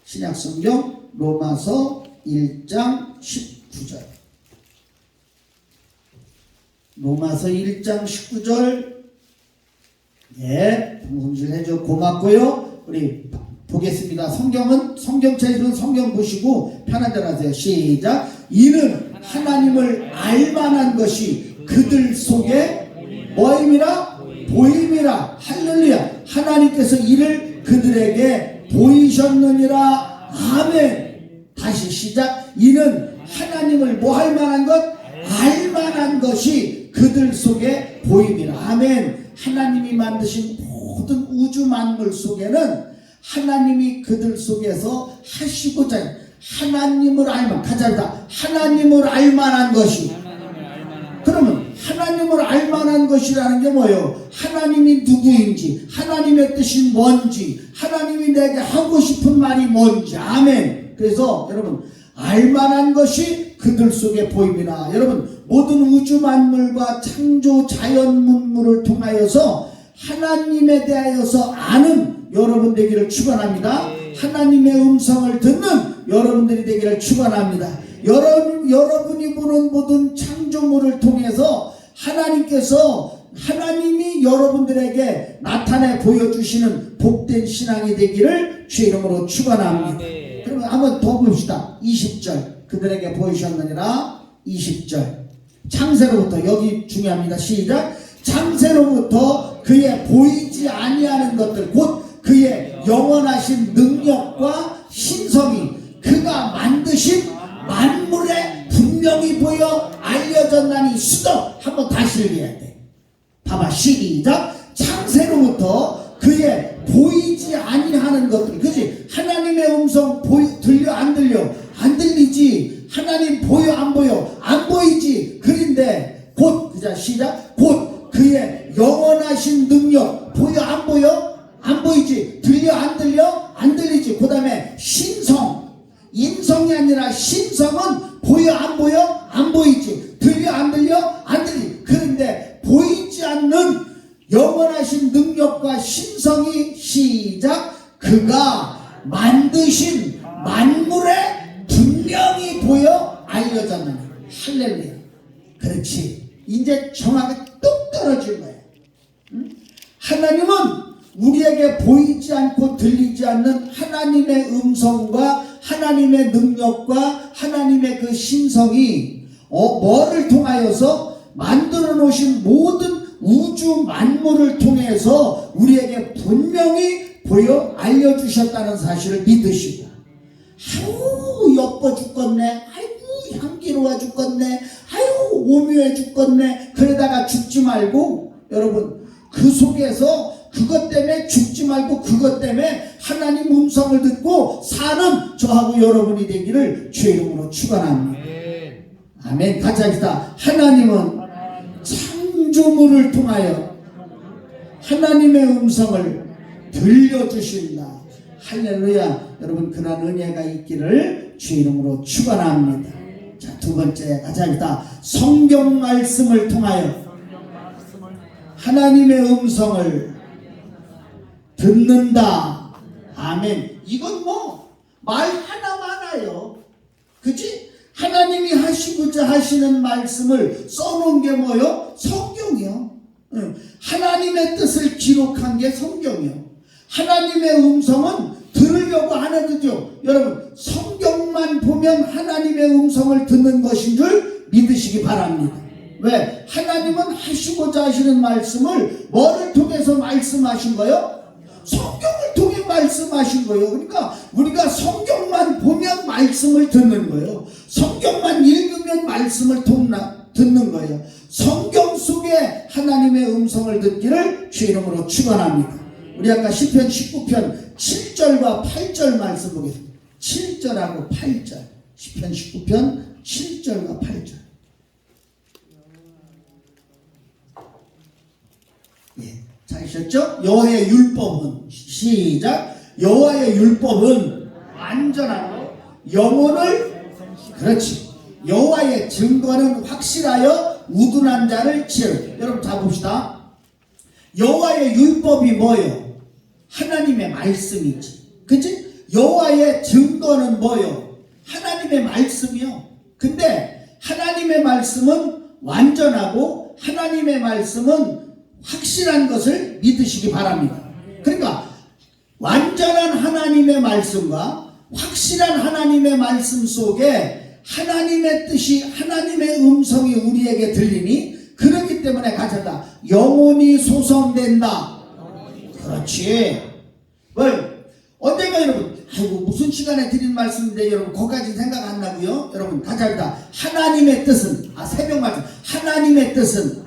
Speaker 1: 신약성경 로마서 1장 19절. 로마서 1장 19절. 예, 방송실 해줘 고맙고요. 우리 보겠습니다. 성경책에서는 성경 보시고 편한 대로 하세요. 시작. 이는 하나님을 알만한 것이 그들 속에 뭐임이라? 보임이라. 할렐루야. 하나님께서 이를 그들에게 보이셨느니라. 아멘. 다시 시작. 이는 하나님을 뭐 할 만한 것? 알만한 것이 그들 속에 보임이라. 아멘. 하나님이 만드신 모든 우주 만물 속에는 하나님이 그들 속에서 하시고자 하나님을 알만 가자다. 하나님을 알만한 것이. 그러면 하나님을 알만한 것이라는 게 뭐예요? 하나님이 누구인지, 하나님의 뜻이 뭔지, 하나님이 내게 하고 싶은 말이 뭔지. 아멘. 그래서 여러분 알만한 것이 그들 속에 보입니다. 여러분 모든 우주 만물과 창조 자연 문물을 통하여서 하나님에 대하여서 아는 여러분 되기를 축원합니다. 하나님의 음성을 듣는 여러분들이 되기를 축원합니다. 여러분이 보는 모든 창조물을 통해서 하나님이 여러분들에게 나타내 보여주시는 복된 신앙이 되기를 주의 이름으로 축원합니다. 그러면 한번 더 봅시다. 20절. 그들에게 보이셨느니라. 20절. 창세로부터, 여기 중요합니다. 시작. 창세로부터 그의 보이지 아니하는 것들, 곧 그의 영원하신 능력과 신성이 그가 만드신 만물에 분명히 보여 알려졌나니 수도. 한번 다시 읽어야 돼. 봐봐. 시작. 창세로부터 그의 보이지 아니하는 것들. 그치? 하나님의 음성 들려 안 들려? 안 들리지. 하나님 보여 안 보여? 안 보이지. 그런데 곧, 그자 시작. 곧 그의 영원하신 능력 보여 안 보여? 안 보이지. 들려 안 들려? 안 들리지. 그 다음에 신성, 인성이 아니라 신성은 보여 안 보여? 안 보이지. 들려 안 들려? 안 들리. 그런데 보이지 않는 영원하신 능력과 신성이 시작. 그가 만드신 만물에 분명히 보여 알려졌느니. 할렐루야. 그렇지. 이제 정확하게 뚝 떨어진 거야. 응? 하나님은 우리에게 보이지 않고 들리지 않는 하나님의 음성과 하나님의 능력과 하나님의 그 신성이 뭐를 통하여서 만들어 놓으신 모든 우주 만물을 통해서 우리에게 분명히 보여 알려주셨다는 사실을 믿으시고, 아유 예뻐 죽겠네, 아이고 향기로워 죽겠네, 아유 오묘해 죽겠네, 그러다가 죽지 말고, 여러분 그 속에서 그것 때문에 죽지 말고 그것 때문에 하나님 음성을 듣고 사는 저하고 여러분이 되기를 주의 이름으로 축원합니다. 아멘. 같이 합시다. 하나님은 창조물을 통하여 하나님의 음성을 들려주신다. 할렐루야. 여러분 그런 은혜가 있기를 주의 이름으로 축원합니다. 자, 두 번째 같이 합시다. 성경 말씀을 통하여 하나님의 음성을 듣는다. 아멘. 이건 뭐 말 하나 많아요. 그치? 하나님이 하시고자 하시는 말씀을 써놓은 게 뭐요? 성경이요. 하나님의 뜻을 기록한 게 성경이요. 하나님의 음성은 들으려고 안 해도죠. 여러분 성경만 보면 하나님의 음성을 듣는 것인 줄 믿으시기 바랍니다. 왜? 하나님은 하시고자 하시는 말씀을 뭐를 통해서 말씀하신 거예요? 성경을 통해 말씀하신 거예요. 그러니까 우리가 성경만 보면 말씀을 듣는 거예요. 성경만 읽으면 말씀을 듣는 거예요. 성경 속에 하나님의 음성을 듣기를 주의 이름으로 축원합니다. 우리 아까 시편 19편 7절과 8절 말씀 보겠습니다. 7절하고 8절. 시편 19편 7절과 8절. 예, 찾으셨죠? 여호와의 율법은 시작. 여호와의 율법은 완전하고 영혼을 그렇지. 여호와의 증거는 확실하여 우둔한 자를 치유. 여러분 다 봅시다. 여호와의 율법이 뭐예요? 하나님의 말씀이지. 그치? 여호와의 증거는 뭐예요? 하나님의 말씀이요. 근데 하나님의 말씀은 완전하고 하나님의 말씀은 확실한 것을 믿으시기 바랍니다. 그러니까 완전한 하나님의 말씀과 확실한 하나님의 말씀 속에 하나님의 뜻이 하나님의 음성이 우리에게 들리니 그렇기 때문에 가져다 영혼이 소성된다. 그렇지. 왜? 언젠가 여러분 아이고 무슨 시간에 드린 말씀인데 여러분 거기까지 생각 안 나고요. 여러분 가져다 하나님의 뜻은 새벽 말씀 하나님의 뜻은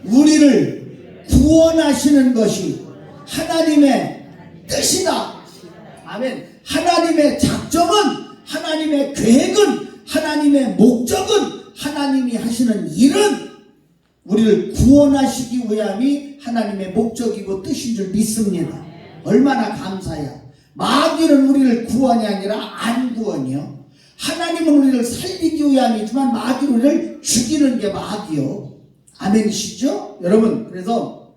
Speaker 1: 우리를 구원하시는 것이 하나님의 뜻이다. 아멘. 하나님의 작정은 하나님의 계획은 하나님의 목적은 하나님이 하시는 일은 우리를 구원하시기 위함이 하나님의 목적이고 뜻인 줄 믿습니다. 얼마나 감사해요. 마귀는 우리를 구원이 아니라 안 구원이요. 하나님은 우리를 살리기 위함이지만 마귀는 우리를 죽이는 게 마귀요. 아멘이시죠? 여러분 그래서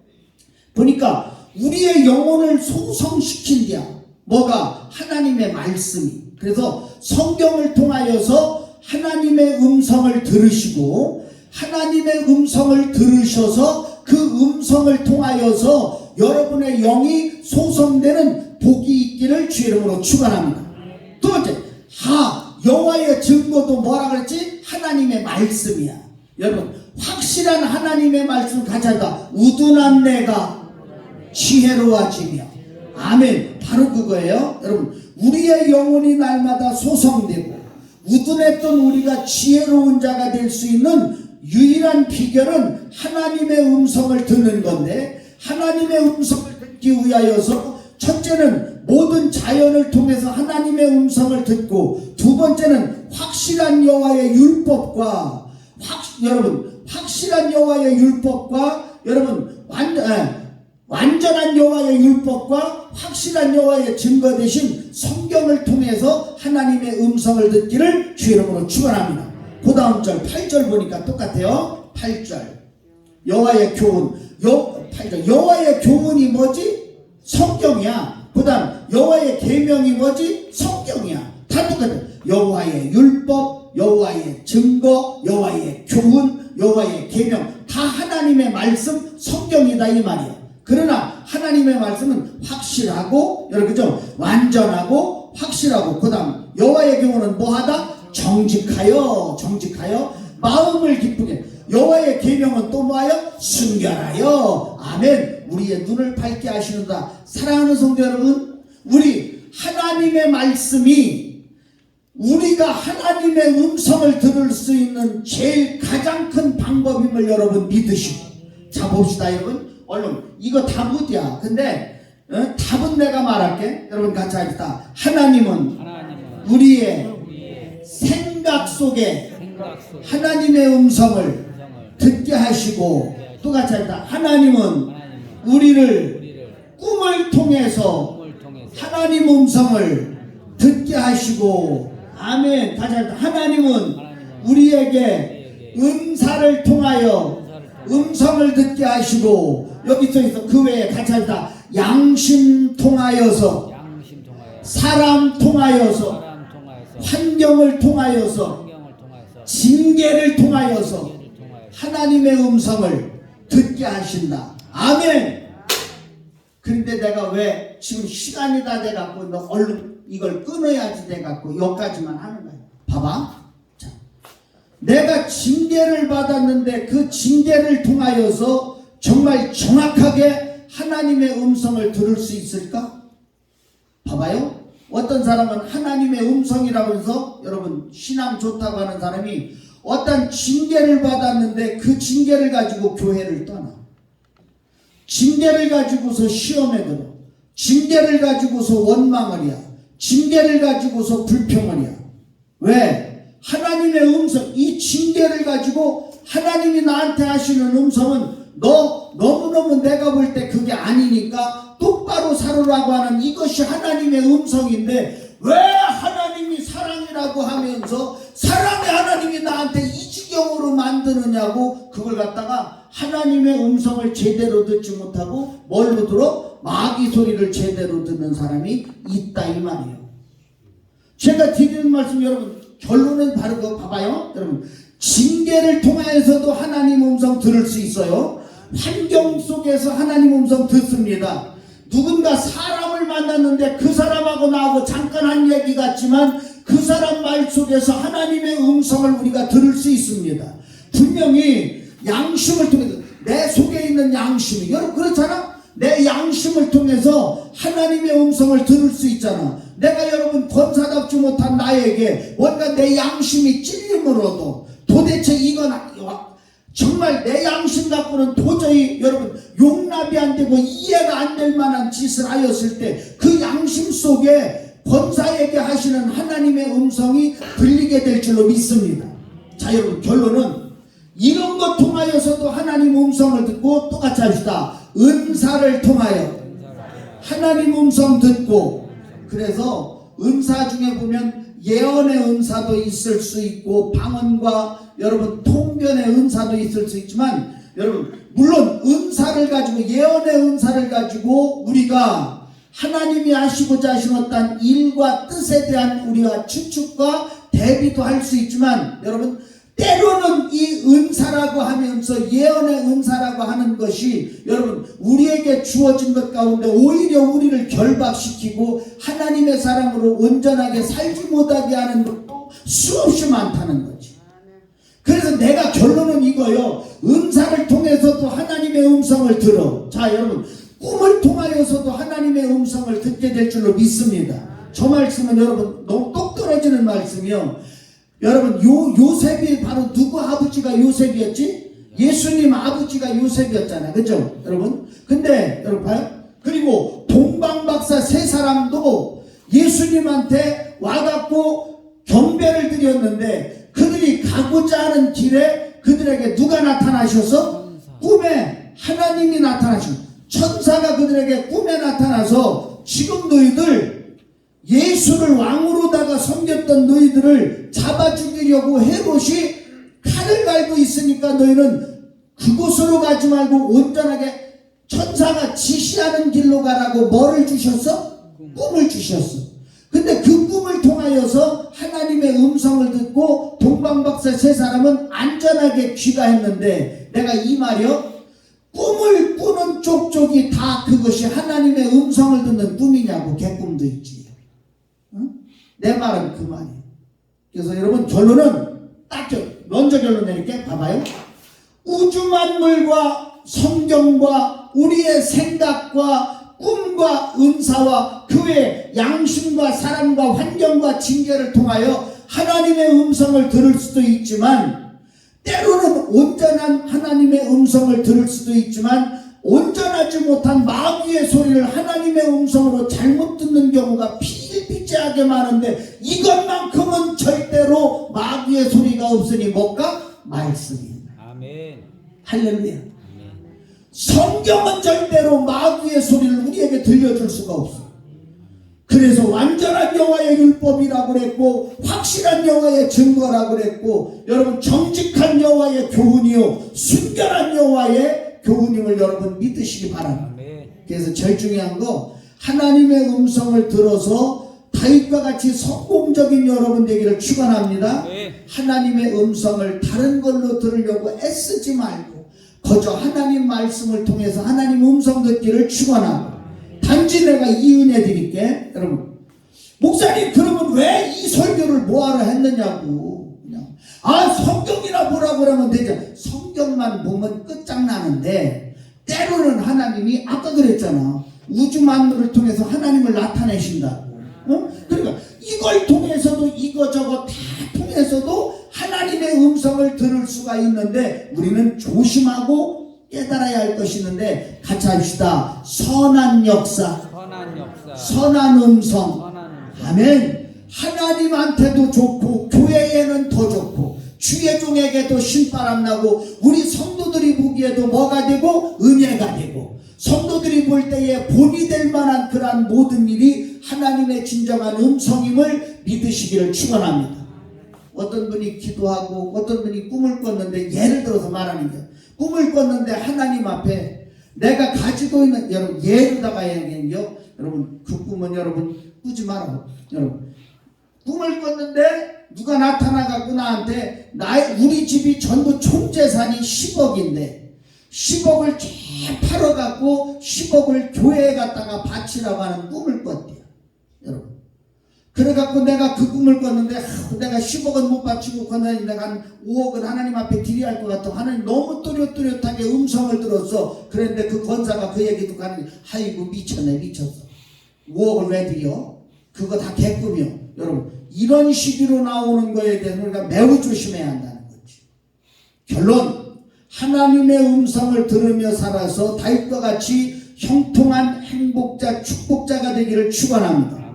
Speaker 1: 보니까 우리의 영혼을 소성시킨디야. 뭐가? 하나님의 말씀이. 그래서 성경을 통하여서 하나님의 음성을 들으시고 하나님의 음성을 들으셔서 그 음성을 통하여서 여러분의 영이 소성되는 복이 있기를 주의 이름으로 축원합니다. 두 번째, 여호와의 증거도 뭐라 그랬지? 하나님의 말씀이야. 여러분 확실한 하나님의 말씀 가져다 우둔한 내가 지혜로워지며 아멘. 바로 그거예요. 여러분 우리의 영혼이 날마다 소성되고 우둔했던 우리가 지혜로운 자가 될 수 있는 유일한 비결은 하나님의 음성을 듣는 건데 하나님의 음성을 듣기 위하여서 첫째는 모든 자연을 통해서 하나님의 음성을 듣고 두 번째는 확실한 여호와의 율법과 여러분 확실한 여호와의 율법과 여러분 완전한 여호와의 율법과 확실한 여호와의 증거 대신 성경을 통해서 하나님의 음성을 듣기를 주의 이름으로 축원합니다. 그 다음 절 8절 보니까 똑같아요. 8절 여호와의 교훈 8절 여호와의 교훈이 뭐지? 성경이야. 그 다음 여호와의 계명이 뭐지? 성경이야. 다 똑같아. 여호와의 율법, 여호와의 증거, 여호와의 교훈, 여호와의 계명 다 하나님의 말씀 성경이다 이 말이야. 그러나 하나님의 말씀은 확실하고 여러분 그죠? 완전하고 확실하고 그 다음 여호와의 교훈은 뭐하다? 정직하여 마음을 기쁘게 여호와의 계명은 또 뭐하여? 순결하여 아멘. 우리의 눈을 밝게 하시는다. 사랑하는 성도 여러분 우리 하나님의 말씀이 우리가 하나님의 음성을 들을 수 있는 제일 가장 큰 방법임을 여러분 믿으시고 자 봅시다 여러분 얼른 이거 다 못이야. 근데 답은 내가 말할게. 여러분 같이 합시다. 하나님은
Speaker 2: 하나님은
Speaker 1: 우리의 생각 속에 하나님의 음성을 듣게 하시고, 또 같이 합시다. 하나님은 우리를 꿈을 통해서 하나님 음성을 듣게 하시고, 아멘. 다시 합시다. 하나님은 우리에게 은사를 통하여 음성을 듣게 하시고, 여기 써있어. 그 외에 같이 합시다. 양심 통하여서, 사람 통하여서, 환경을 통하여서, 징계를 통하여서 하나님의 음성을 듣게 하신다. 아멘. 그런데 내가 왜 지금 시간이 다 돼갖고 너 얼른 이걸 끊어야지 돼갖고 여기까지만 하는 거야. 봐봐. 자, 내가 징계를 받았는데 그 징계를 통하여서 정말 정확하게 하나님의 음성을 들을 수 있을까? 봐봐요. 어떤 사람은 하나님의 음성이라고 해서, 여러분 신앙 좋다고 하는 사람이 어떤 징계를 받았는데 그 징계를 가지고 교회를 떠나, 징계를 가지고서 시험에 들어, 징계를 가지고서 원망을 해야, 징계를 가지고서 불평을 해야. 왜? 하나님의 음성, 이 징계를 가지고 하나님이 나한테 하시는 음성은 너 너무너무 내가 볼 때 그게 아니니까 똑바로 살으라고 하는, 이것이 하나님의 음성인데, 왜 하나님이 사랑이라고 하면서 사랑의 하나님이 나한테 이 지경으로 만드느냐고, 그걸 갖다가 하나님의 음성을 제대로 듣지 못하고 뭘로 들어? 마귀 소리를 제대로 듣는 사람이 있다, 이 말이에요. 제가 드리는 말씀, 여러분 결론은 바로 그거 봐봐요. 여러분 징계를 통하여서도 하나님 음성 들을 수 있어요. 환경 속에서 하나님 음성 듣습니다. 누군가 사람을 만났는데 그 사람하고 나하고 잠깐 한 얘기 같지만 그 사람 말 속에서 하나님의 음성을 우리가 들을 수 있습니다. 분명히 양심을 통해서, 내 속에 있는 양심이, 여러분 그렇잖아? 내 양심을 통해서 하나님의 음성을 들을 수 있잖아. 내가 여러분 권사답지 못한 나에게 뭔가 내 양심이 찔림으로도 도대체 이건 정말 내 양심 갖고는 도저히 여러분 용납이 안 되고 이해가 안 될 만한 짓을 하였을 때 그 양심 속에 권사에게 하시는 하나님의 음성이 들리게 될 줄로 믿습니다. 자, 여러분 결론은 이런 것 통하여서도 하나님 음성을 듣고, 똑같이 합시다. 은사를 통하여 하나님 음성 듣고, 그래서 은사 중에 보면 예언의 은사도 있을 수 있고 방언과 여러분 통변의 은사도 있을 수 있지만, 여러분 물론 은사를 가지고, 예언의 은사를 가지고 우리가 하나님이 하시고자 하신 어떤 일과 뜻에 대한 우리가 추측과 대비도 할 수 있지만, 여러분 때로는 이 은사라고 하면서, 예언의 은사라고 하는 것이 여러분 우리에게 주어진 것 가운데 오히려 우리를 결박시키고 하나님의 사람으로 온전하게 살지 못하게 하는 것도 수없이 많다는 거지. 그래서 내가 결론은 이거요. 은사를 통해서도 하나님의 음성을 들어. 자, 여러분 꿈을 통하여서도 하나님의 음성을 듣게 될 줄로 믿습니다. 저 말씀은 여러분 너무 똑 떨어지는 말씀이요. 여러분 요셉이 바로 누구 아버지가 요셉이었지? 예수님 아버지가 요셉이었잖아요. 그죠? 여러분 근데 여러분 봐요. 그리고 동방박사 세 사람도 예수님한테 와갖고 경배를 드렸는데, 그들이 가고자 하는 길에 그들에게 누가 나타나셔서? 꿈에 하나님이 나타나시고, 천사가 그들에게 꿈에 나타나서 지금 너희들 예수를 왕으로다가 섬겼던 너희들을 잡아 죽이려고 헤롯이 칼을 갈고 있으니까 너희는 그곳으로 가지 말고 온전하게 천사가 지시하는 길로 가라고 뭐를 주셨어? 꿈을 주셨어. 근데 그 꿈을 통하여서 하나님의 음성을 듣고 동방박사 세 사람은 안전하게 귀가했는데, 내가 이 말이요, 꿈을 꾸는 쪽쪽이 다 그것이 하나님의 음성을 듣는 꿈이냐고. 개꿈도 있지. 응? 내 말은 그 말이에요. 그래서 여러분 결론은 딱 먼저 결론 내릴게. 봐봐요. 우주 만물과 성경과 우리의 생각과 꿈과 은사와 그 외 양심과 사랑과 환경과 징계를 통하여 하나님의 음성을 들을 수도 있지만, 때로는 온전한 하나님의 음성을 들을 수도 있지만 온전하지 순결하지 못한 마귀의 소리를 하나님의 음성으로 잘못 듣는 경우가 비일비재하게 많은데 이것만큼은 절대로 마귀의 소리가 없으니 뭘까? 말씀입니다.
Speaker 2: 아멘.
Speaker 1: 할렐루야.
Speaker 2: 아멘.
Speaker 1: 성경은 절대로 마귀의 소리를 우리에게 들려줄 수가 없어. 그래서 완전한 여호와의 율법이라고 그랬고 확실한 여호와의 증거라고 그랬고 여러분 정직한 여호와의 교훈이요 순결한 여호와의 교훈임을 여러분 믿으시기 바랍니다.
Speaker 2: 아멘.
Speaker 1: 그래서 제일 중요한 거 하나님의 음성을 들어서 다윗과 같이 성공적인 여러분 되기를 축원합니다.
Speaker 2: 네.
Speaker 1: 하나님의 음성을 다른 걸로 들으려고 애쓰지 말고 거저 하나님 말씀을 통해서 하나님 음성 듣기를 축원합니다. 단지 내가 이 은혜 드릴게. 여러분 목사님 그러면 왜 이 설교를 뭐하러 했느냐고 그냥 성경이나 보라고 그러면 되죠. 성경만 보면 끝장나는데 때로는 하나님이 아까 그랬잖아 우주 만물을 통해서 하나님을 나타내신다고. 그러니까 이걸 통해서도 이거저거 다 통해서도 하나님의 음성을 들을 수가 있는데 우리는 조심하고 깨달아야 할 것이 있는데 같이 합시다. 선한 역사, 선한 음성. 아멘. 하나님한테도 좋고 교회에는 더 좋고 주의 종에게도 신바람 나고 우리 성도들이 보기에도 뭐가 되고 은혜가 되고 성도들이 볼 때에 본이 될 만한 그러한 모든 일이 하나님의 진정한 음성임을 믿으시기를 축원합니다. 어떤 분이 기도하고 어떤 분이 꿈을 꿨는데 예를 들어서 말하는 거예요. 꿈을 꿨는데 하나님 앞에 내가 가지고 있는 여러분 예로다가 얘기해요. 여러분 그 꿈은 여러분 꾸지 말아요. 여러분 꿈을 꿨는데 누가 나타나갖고 나한테 우리 집이 전부 총 재산이 10억인데 10억을 쫙 팔아갖고 10억을 교회에 갖다가 바치라고 하는 꿈을 꿨대요. 여러분 그래갖고 내가 그 꿈을 꿨는데 내가 10억은 못 바치고 내가 한 5억은 하나님 앞에 드려야 할 것 같아. 하나님 너무 또렷또렷하게 음성을 들었어. 그런데 그 권사가 그 얘기 듣고 하는 아이고 미쳤네 미쳤어. 5억을 왜 드려? 그거 다 개꿈이요. 여러분 이런 식으로 나오는 거에 대해서 우리가 매우 조심해야 한다는 거지. 결론 하나님의 음성을 들으며 살아서 다윗과 같이 형통한 행복자 축복자가 되기를 축원합니다.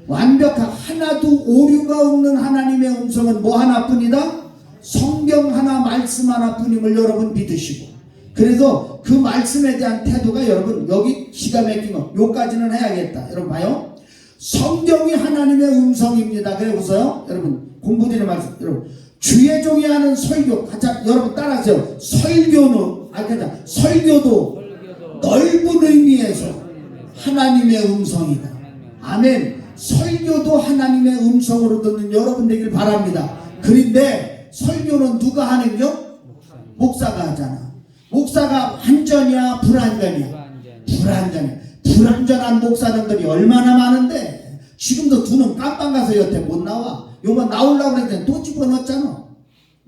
Speaker 1: 완벽한 하나도 오류가 없는 하나님의 음성은 뭐 하나뿐이다? 성경 하나 말씀 하나뿐임을 여러분 믿으시고 그래서 그 말씀에 대한 태도가 여러분 여기 기가 막힌 거 요까지는 해야겠다. 여러분 봐요. 성경이 하나님의 음성입니다. 그래 보세요. 여러분 공부드리는 말씀 여러분 주의 종이 하는 설교 같이 여러분 따라하세요. 설교도 넓은 의미에서 하나님의 음성이다. 아멘. 설교도 하나님의 음성으로 듣는 여러분 되길 바랍니다. 그런데 설교는 누가 하는겨? 목사가 하잖아. 목사가 완전이야 불완전이야? 불완전한 목사님들이 얼마나 많은데 지금도 두 놈 깜빵 가서 여태 못 나와. 요번 나오려고 그랬더니 또 집어넣었잖아.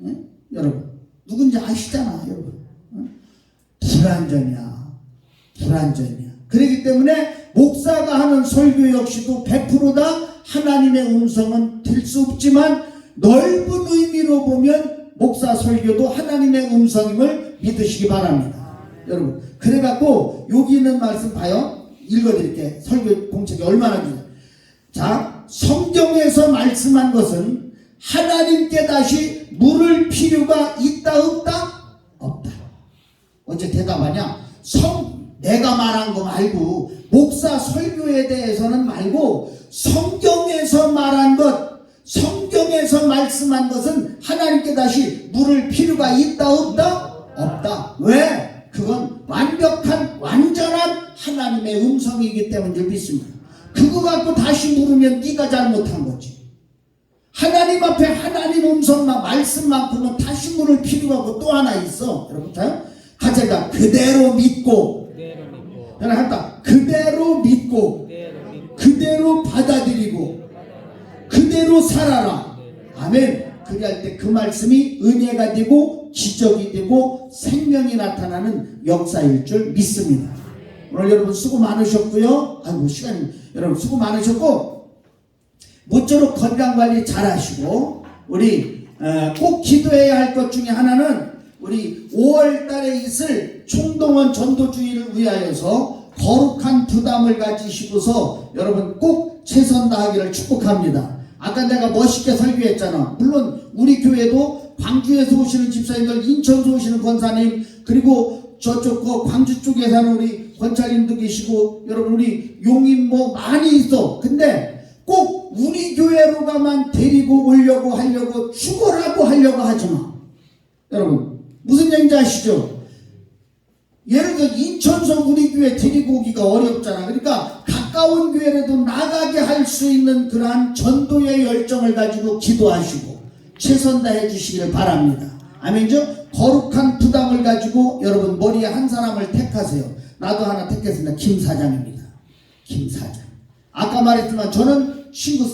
Speaker 1: 응? 여러분 누군지 아시잖아. 여러분 응? 불완전이야. 그렇기 때문에 목사가 하는 설교 역시도 100%다 하나님의 음성은 될 수 없지만 넓은 의미로 보면 목사 설교도 하나님의 음성임을 믿으시기 바랍니다. 여러분 그래갖고 여기 있는 말씀 봐요. 읽어드릴게. 설교 공책이 얼마나 주세요. 자 성경에서 말씀한 것은 하나님께 다시 물을 필요가 있다 없다? 없다. 어째 대답하냐? 내가 말한 거 말고 목사 설교에 대해서는 말고 성경에서 말한 것 성경에서 말씀한 것은 하나님께 다시 물을 필요가 있다 없다? 없다. 왜? 그건 완전한 하나님의 음성이기 때문에 믿습니다. 그거 갖고 다시 물으면 네가 잘못한 거지. 하나님 앞에 하나님 음성만 말씀만큼은 다시 물을 필요가 없고 또 하나 있어. 여러분 같이 가 그대로 믿고 그대로 믿고 그대로 받아들이고 그대로 살아라. 아멘. 그리할 때 그 말씀이 은혜가 되고 기적이 되고 생명이 나타나는 역사일 줄 믿습니다. 오늘 여러분 수고 많으셨고요. 아이고 시간이 여러분 수고 많으셨고 모쪼록 건강관리 잘 하시고 우리 꼭 기도해야 할 것 중에 하나는 우리 5월 달에 있을 총동원 전도주의를 위하여서 거룩한 부담을 가지시고서 여러분 꼭 최선 다하기를 축복합니다. 아까 내가 멋있게 설교했잖아. 물론 우리 교회도 광주에서 오시는 집사님들, 인천에서 오시는 권사님, 그리고 저쪽 광주 쪽에 사는 우리 권사님도 계시고, 여러분 우리 용인 뭐 많이 있어. 근데 꼭 우리 교회로가만 데리고 오려고 하려고 죽어라고 하려고 하지 마. 여러분 무슨 얘기인지 아시죠? 예를 들어 인천서 우리 교회 데리고 오기가 어렵잖아. 그러니까 가까운 교회라도 나가게 할 수 있는 그러한 전도의 열정을 가지고 기도하시고 최선 다해 주시기를 바랍니다. 아멘죠? 거룩한 부담을 가지고 여러분 머리에 한 사람을 택하세요. 나도 하나 택했습니다. 김 사장입니다. 김 사장. 아까 말했지만 저는 친구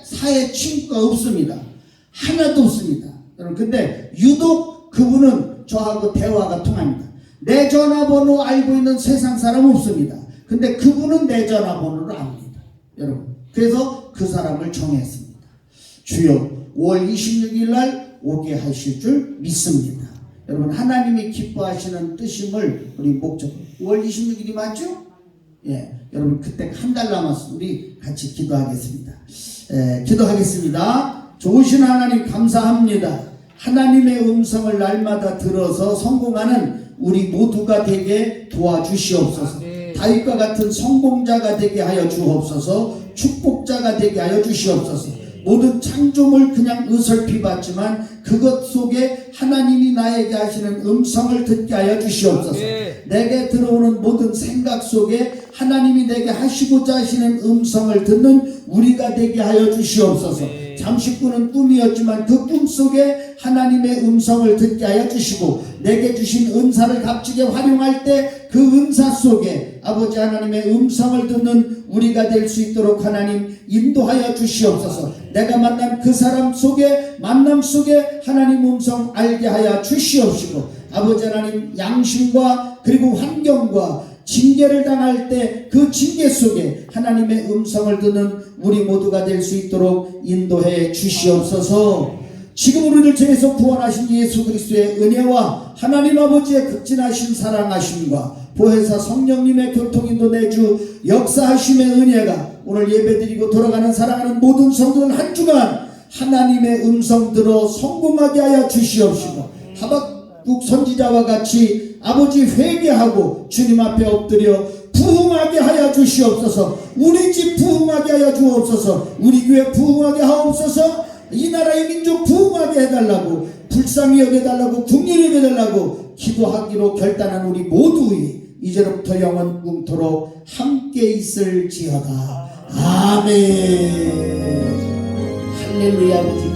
Speaker 1: 사회 친구가 없습니다. 하나도 없습니다. 여러분 근데 유독 그분은 저하고 대화가 통합니다. 내 전화번호 알고 있는 세상 사람 없습니다. 근데 그분은 내 전화번호를 압니다. 여러분 그래서 그 사람을 정했습니다. 주여 5월 26일 날 오게 하실 줄 믿습니다. 여러분 하나님이 기뻐하시는 뜻임을 우리 목적으로 5월 26일이 맞죠? 예, 여러분 그때 한 달 남았어. 우리 같이 기도하겠습니다. 기도하겠습니다. 좋으신 하나님 감사합니다. 하나님의 음성을 날마다 들어서 성공하는 우리 모두가 되게 도와주시옵소서. 다윗과 같은 성공자가 되게 하여 주옵소서. 축복자가 되게 하여 주시옵소서. 모든 창조물 그냥 의설피 봤지만 그것 속에 하나님이 나에게 하시는 음성을 듣게 하여 주시옵소서. 내게 들어오는 모든 생각 속에 하나님이 내게 하시고자 하시는 음성을 듣는 우리가 되게 하여 주시옵소서. 잠시 꾸는 꿈이었지만 그 꿈 속에 하나님의 음성을 듣게 하여 주시고 내게 주신 은사를 값지게 활용할 때 그 은사 속에 아버지 하나님의 음성을 듣는 우리가 될 수 있도록 하나님 인도하여 주시옵소서. 내가 만난 그 사람 속에 만남 속에 하나님 음성 알게 하여 주시옵시고 아버지 하나님 양심과 그리고 환경과 징계를 당할 때 그 징계 속에 하나님의 음성을 듣는 우리 모두가 될 수 있도록 인도해 주시옵소서. 지금 우리를 통해서 구원하신 예수 그리스도의 은혜와 하나님 아버지의 극진하신 사랑하심과 보혜사 성령님의 교통인도 내주 역사하심의 은혜가 오늘 예배드리고 돌아가는 사랑하는 모든 성도들 한 주간 하나님의 음성 들어 성공하게 하여 주시옵시고 하박국 선지자와 같이 아버지 회개하고 주님 앞에 엎드려 부흥하게 하여 주시옵소서. 우리 집 부흥하게 하여 주옵소서. 우리 교회 부흥하게 하옵소서. 이 나라의 민족 부흥하게 해달라고 불쌍히 여겨달라고 긍휼히 여겨달라고 기도하기로 결단한 우리 모두의 이제부터 영원토록 함께 있을지어다. 아멘. 할렐루야.